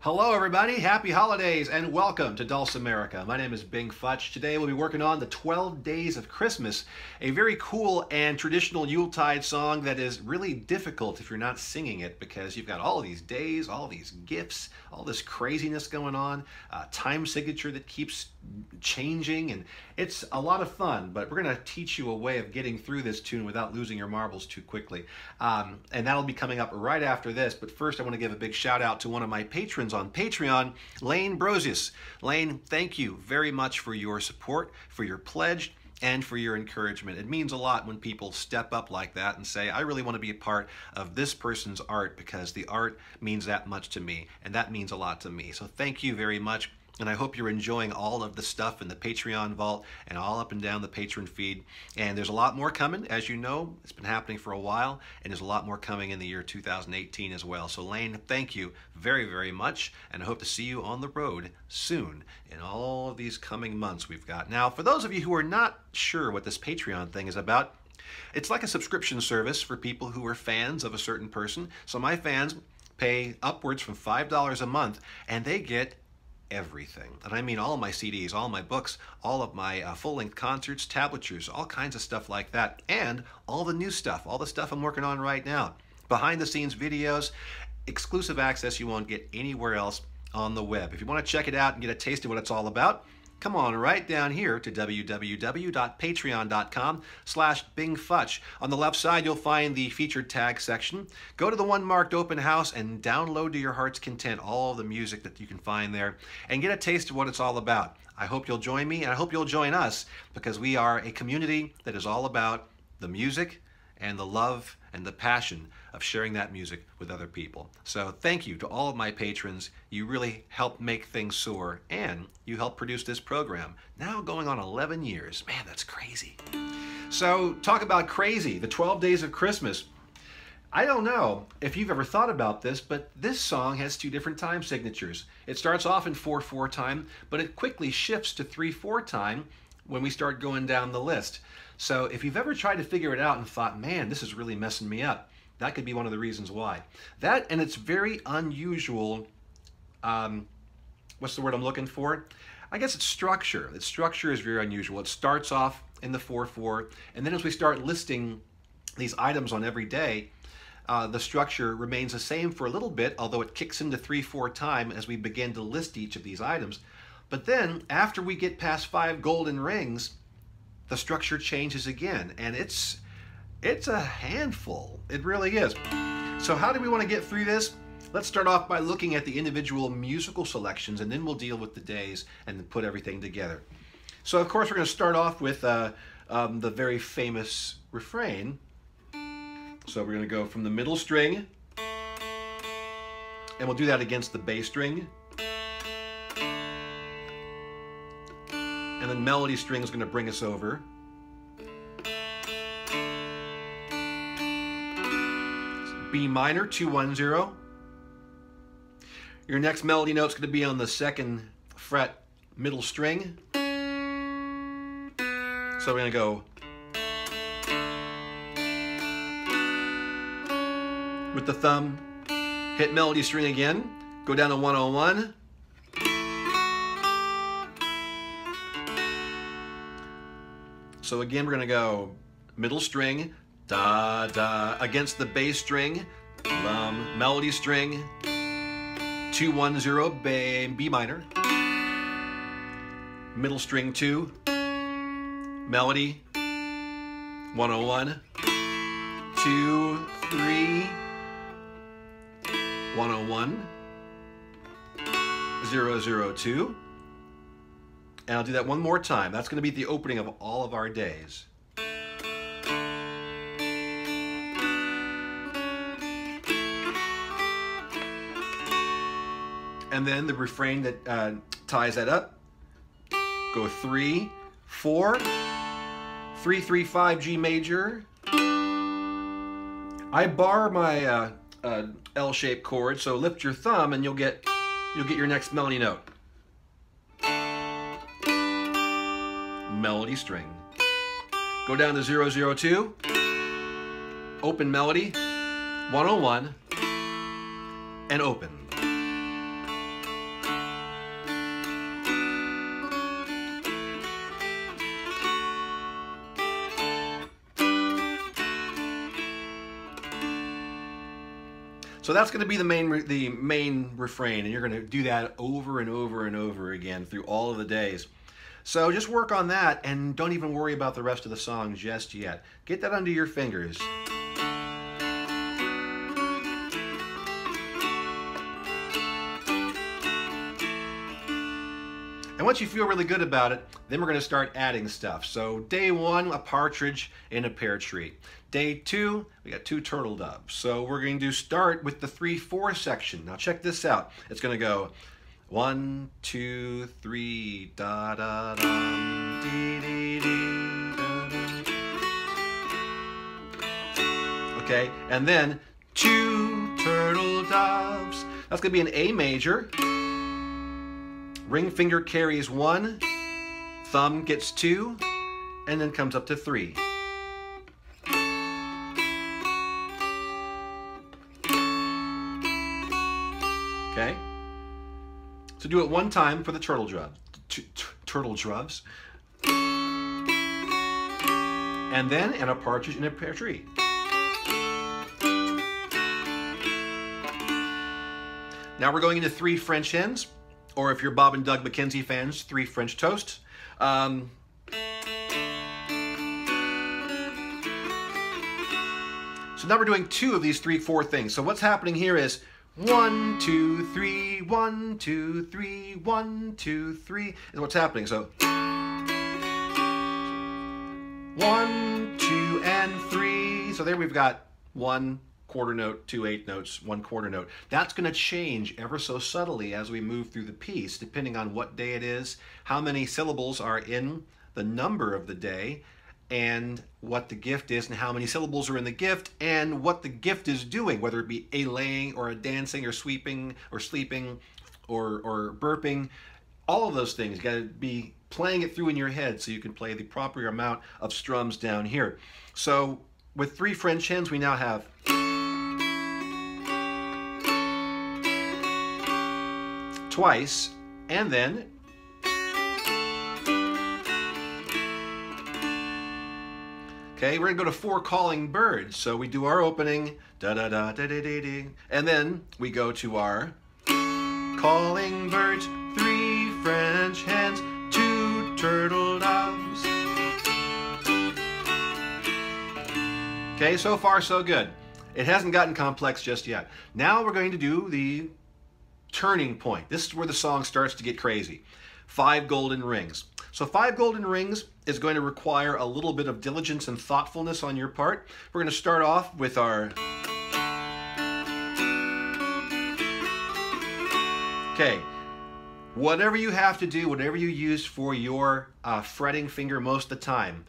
Hello everybody, happy holidays and welcome to Dulcimerica. My name is Futch. Today we'll be working on the 12 Days of Christmas, a very cool and traditional Yuletide song that is really difficult if you're not singing it because you've got all these days, all these gifts, all this craziness going on, time signature that keeps changing, and it's a lot of fun, but we're going to teach you a way of getting through this tune without losing your marbles too quickly. And that'll be coming up right after this, but first I want to give a big shout out to one of my patrons on Patreon, Lane Brosius. Lane, thank you very much for your support, for your pledge, and for your encouragement. It means a lot when people step up like that and say, I really want to be a part of this person's art because the art means that much to me, and that means a lot to me. So thank you very much. And I hope you're enjoying all of the stuff in the Patreon vault and all up and down the patron feed. And there's a lot more coming, as you know. It's been happening for a while, and there's a lot more coming in the year 2018 as well. So Lane, thank you very, very much, and I hope to see you on the road soon in all of these coming months we've got. Now, for those of you who are not sure what this Patreon thing is about, it's like a subscription service for people who are fans of a certain person. So my fans pay upwards from $5 a month, and they get everything. And I mean all my CDs, all my books, all of my full-length concerts, tablatures, all kinds of stuff like that, and all the new stuff, all the stuff I'm working on right now. Behind-the-scenes videos, exclusive access you won't get anywhere else on the web. If you want to check it out and get a taste of what it's all about, come on right down here to www.patreon.com/BingFutch. On the left side, you'll find the featured tag section. Go to the one marked open house and download to your heart's content all the music that you can find there and get a taste of what it's all about. I hope you'll join me, and I hope you'll join us, because we are a community that is all about the music and the love and the passion of sharing that music with other people. So thank you to all of my patrons. You really help make things soar, and you help produce this program. Now going on 11 years. Man, that's crazy. So talk about crazy, the 12 Days of Christmas. I don't know if you've ever thought about this, but this song has two different time signatures. It starts off in 4/4 time, but it quickly shifts to 3/4 time when we start going down the list. So if you've ever tried to figure it out and thought, man, this is really messing me up, that could be one of the reasons why. That, and it's very unusual, what's the word I'm looking for? I guess it's structure. Its structure is very unusual. It starts off in the 4/4, and then as we start listing these items on every day, the structure remains the same for a little bit, although it kicks into 3/4 time as we begin to list each of these items. But then, after we get past 5 golden rings, the structure changes again, and it's a handful. It really is. So how do we want to get through this? Let's start off by looking at the individual musical selections, and then we'll deal with the days and put everything together. So of course we're going to start off with the very famous refrain. So we're going to go from the middle string, and we'll do that against the bass string. And then melody string is going to bring us over. B minor, 2-1-0. Your next melody note is going to be on the 2nd fret middle string. So we're going to go with the thumb, hit melody string again, go down to 101. So again, we're going to go middle string, da, da, against the bass string, melody string, 2-1-0, B minor, middle string 2, melody, 101, 2, 3, 101, 0-0-2. And I'll do that one more time. That's going to be the opening of all of our days. And then the refrain that ties that up. Go 3, 4, 3, 3, 5, G major. I bar my L-shaped chord, so lift your thumb and you'll get your next melody note. Melody string. Go down to 0-0-2, open melody, 101, and open. So that's going to be the main refrain, and you're going to do that over and over and over again through all of the days. So just work on that and don't even worry about the rest of the song just yet. Get that under your fingers. And once you feel really good about it, then we're going to start adding stuff. So day 1, a partridge in a pear tree. Day 2, we got 2 turtle doves. So we're going to start with the 3/4 section. Now check this out. It's going to go 1, 2, 3, da da da, dee dee dee, da da. Okay, and then 2 turtle doves. That's going to be an A major. Ring finger carries 1, thumb gets 2, and then comes up to 3. Okay? So do it one time for the turtle doves. And then in a partridge in a pear tree. Now we're going into 3 French hens. Or if you're Bob and Doug McKenzie fans, 3 French toasts. So now we're doing 2 of these 3/4 things. So what's happening here is 1, 2, 3, 1, 2, 3, 1, 2, 3 is what's happening. So 1, 2, and 3. So there we've got 1 quarter note, 2 8 notes, 1 quarter note. That's going to change ever so subtly as we move through the piece, depending on what day it is, how many syllables are in the number of the day, and what the gift is, and how many syllables are in the gift, and what the gift is doing, whether it be a laying or a dancing or sweeping or sleeping or burping. All of those things, you got to be playing it through in your head so you can play the proper amount of strums down here. So with 3 French hens, we now have twice, and then okay, we're gonna go to 4 calling birds. So we do our opening, da da da da da da da, and then we go to our calling birds, 3 French hens, 2 turtle doves. Okay, so far so good. It hasn't gotten complex just yet. Now we're going to do the turning point. This is where the song starts to get crazy. 5 golden rings. So 5 golden rings is going to require a little bit of diligence and thoughtfulness on your part. We're going to start off with our okay. Whatever you have to do, whatever you use for your fretting finger most of the time,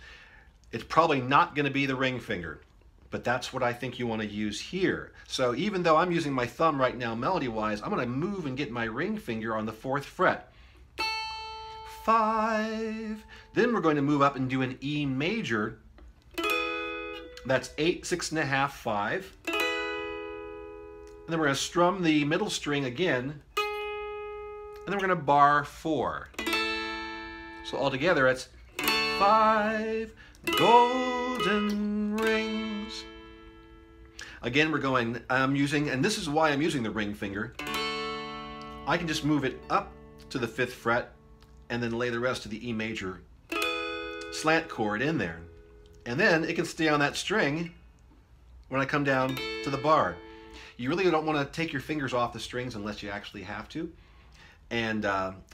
it's probably not going to be the ring finger. But that's what I think you want to use here. So even though I'm using my thumb right now melody-wise, I'm going to move and get my ring finger on the 4th fret. 5. Then we're going to move up and do an E major. That's 8, 6 1/2, 5. And then we're going to strum the middle string again. And then we're going to bar 4. So altogether it's 5 golden rings. Again, we're going, I'm using, and this is why I'm using the ring finger. I can just move it up to the 5th fret and then lay the rest of the E major slant chord in there. And then it can stay on that string when I come down to the bar. You really don't want to take your fingers off the strings unless you actually have to. And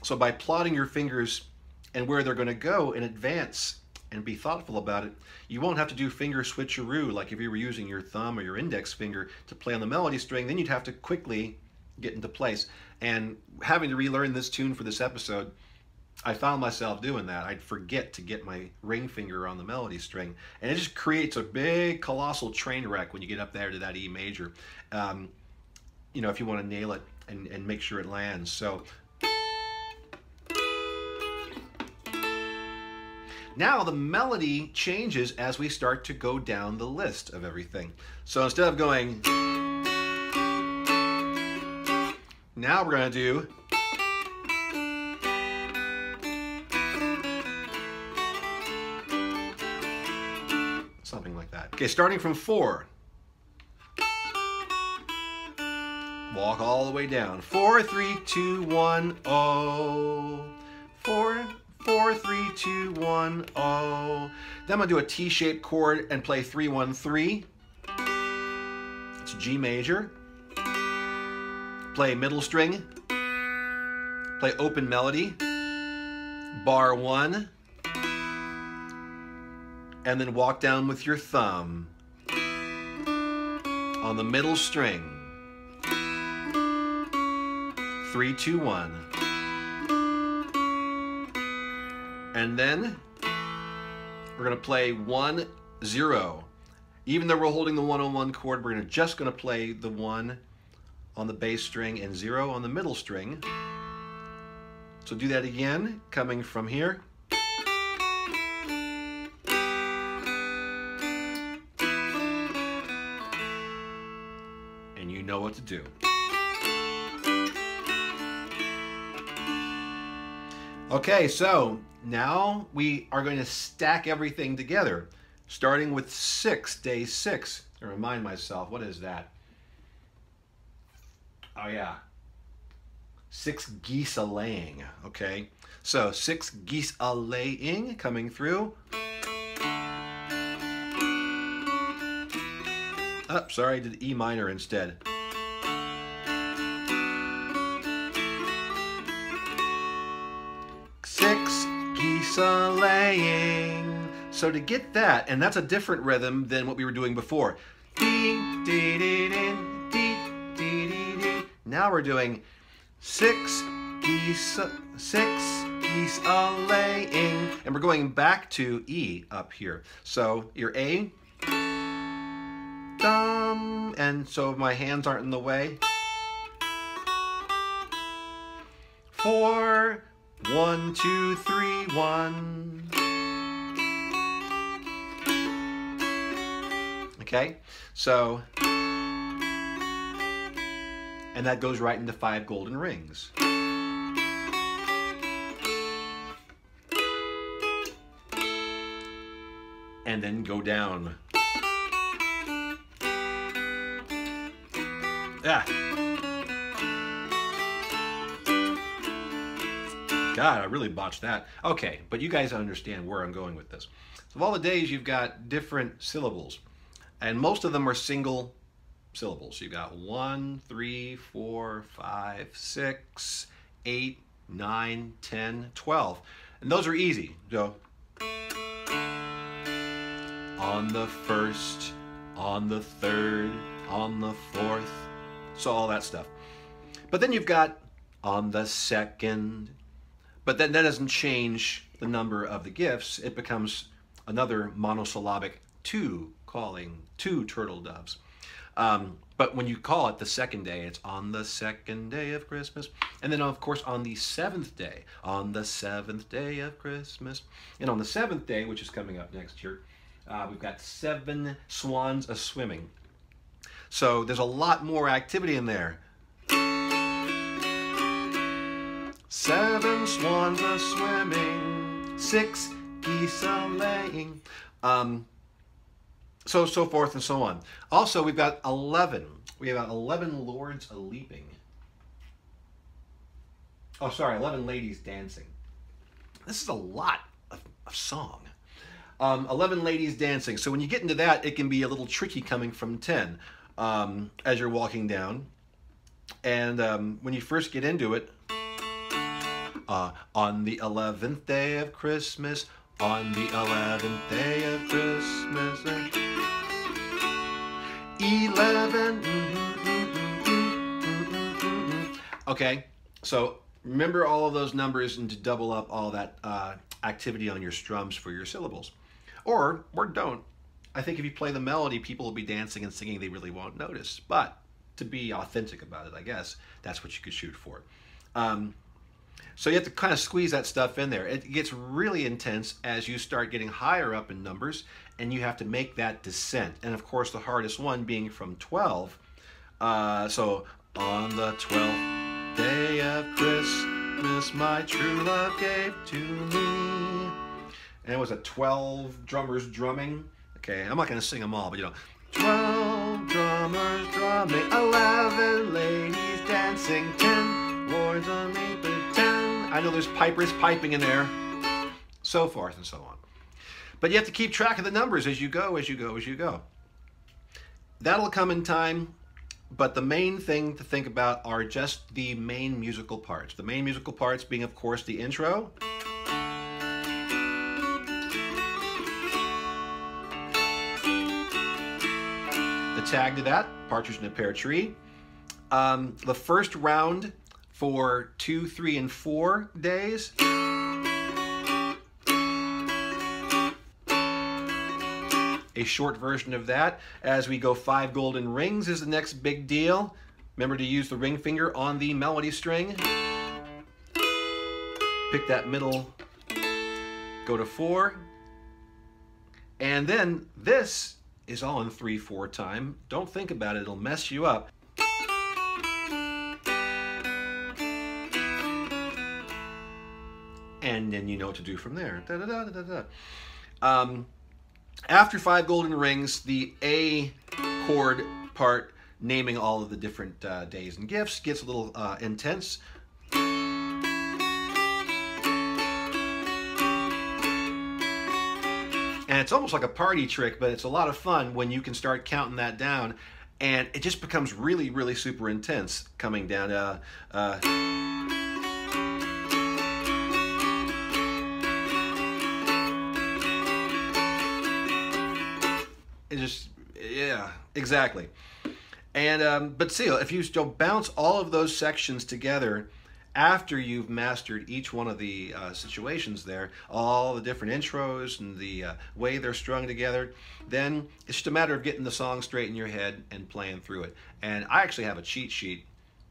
so by plotting your fingers and where they're going to go in advance, and be thoughtful about it, you won't have to do finger switcheroo like if you were using your thumb or your index finger to play on the melody string. Then you'd have to quickly get into place. And having to relearn this tune for this episode, I found myself doing that. I'd forget to get my ring finger on the melody string, and it just creates a big colossal train wreck when you get up there to that E major, you know, if you want to nail it and make sure it lands. So now the melody changes as we start to go down the list of everything. So instead of going, now we're going to do something like that. Okay, starting from 4. walk all the way down. 4, 3, 2, 1, oh. 4, 4, 3, 2, 1, oh. Then I'm gonna do a T-shaped chord and play 3, 1, 3. It's G major. Play middle string. Play open melody. Bar 1. And then walk down with your thumb on the middle string. 3, 2, 1. And then we're going to play 1, 0. Even though we're holding the 1-on-1 chord, we're just going to play the 1 on the bass string and 0 on the middle string. So do that again, coming from here. And you know what to do. Okay, so now we are going to stack everything together, starting with 6, day 6. I remind myself, what is that? Oh yeah, 6 geese a-laying, okay? So 6 geese a-laying coming through. Oh, sorry, I did E minor instead. Geese a-laying. So to get that, and that's a different rhythm than what we were doing before. Now we're doing 6 geese a-laying, and we're going back to E up here. So your A, dum, and so my hands aren't in the way. 4, 1, 2, 3, 1. Okay, so, and that goes right into 5 golden rings. And then go down. Ah. God, I really botched that. Okay, but you guys understand where I'm going with this. So of all the days, you've got different syllables, and most of them are single syllables. You've got 1, 3, 4, 5, 6, 8, 9, 10, 12. And those are easy. So, on the 1st, on the 3rd, on the 4th, so all that stuff. But then you've got on the 2nd, but then that doesn't change the number of the gifts. It becomes another monosyllabic 2, calling 2 turtle doves. But when you call it the 2nd day, it's on the 2nd day of Christmas. And then, of course, on the 7th day, on the 7th day of Christmas. And on the 7th day, which is coming up next year, we've got 7 swans a-swimming. So there's a lot more activity in there. 7 swans a-swimming, 6 geese a-laying. So forth and so on. Also, we've got 11. We have 11 lords a-leaping. Oh, sorry, 11 ladies dancing. This is a lot of song. 11 ladies dancing. So when you get into that, it can be a little tricky coming from 10 as you're walking down. And when you first get into it, on the 11th day of Christmas, on the 11th day of Christmas, 11. Okay, so remember all of those numbers and to double up all that activity on your strums for your syllables. Or don't. I think if you play the melody, people will be dancing and singing, they really won't notice. But to be authentic about it, I guess, that's what you could shoot for. So you have to kind of squeeze that stuff in there. It gets really intense as you start getting higher up in numbers, and you have to make that descent. And of course, the hardest one being from 12. So, on the 12th day of Christmas, my true love gave to me. And it was a 12 drummers drumming. Okay, I'm not going to sing them all, but you know, 12 drummers drumming, 11 ladies dancing 10 lords on Maple 10. I know there's pipers piping in there, so forth and so on. But you have to keep track of the numbers as you go, as you go, as you go. That'll come in time, but the main thing to think about are just the main musical parts. The main musical parts being, of course, the intro. The tag to that, Partridge in a Pear Tree. The first round for 2, 3, and 4 days. A short version of that. As we go 5 golden rings is the next big deal. Remember to use the ring finger on the melody string. Pick that middle, go to 4. And then this is all in 3/4 time. Don't think about it, it'll mess you up. And then you know what to do from there. Da, da, da, da, da. After 5 golden rings, the A chord part, naming all of the different days and gifts, gets a little intense. And it's almost like a party trick, but it's a lot of fun when you can start counting that down, and it just becomes really, really super intense coming down. It just, yeah, exactly. And but see, if you still bounce all of those sections together after you've mastered each one of the situations there, all the different intros and the way they're strung together, then it's just a matter of getting the song straight in your head and playing through it. And I actually have a cheat sheet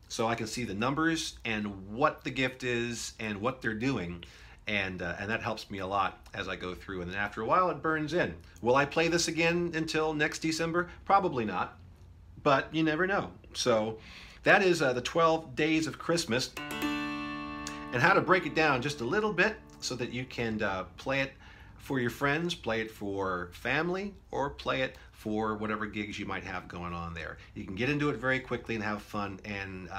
so I can see the numbers and what the gift is and what they're doing. And that helps me a lot as I go through. And then after a while, it burns in. Will I play this again until next December? Probably not, but you never know. So that is the 12 Days of Christmas, and how to break it down just a little bit so that you can play it for your friends, play it for family, or play it for whatever gigs you might have going on there. You can get into it very quickly and have fun, and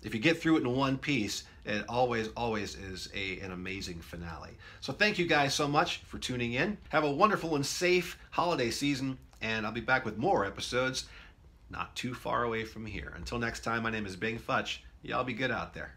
if you get through it in one piece, it always is an amazing finale. So thank you guys so much for tuning in. Have a wonderful and safe holiday season, and I'll be back with more episodes not too far away from here. Until next time, my name is Bing Futch. Y'all be good out there.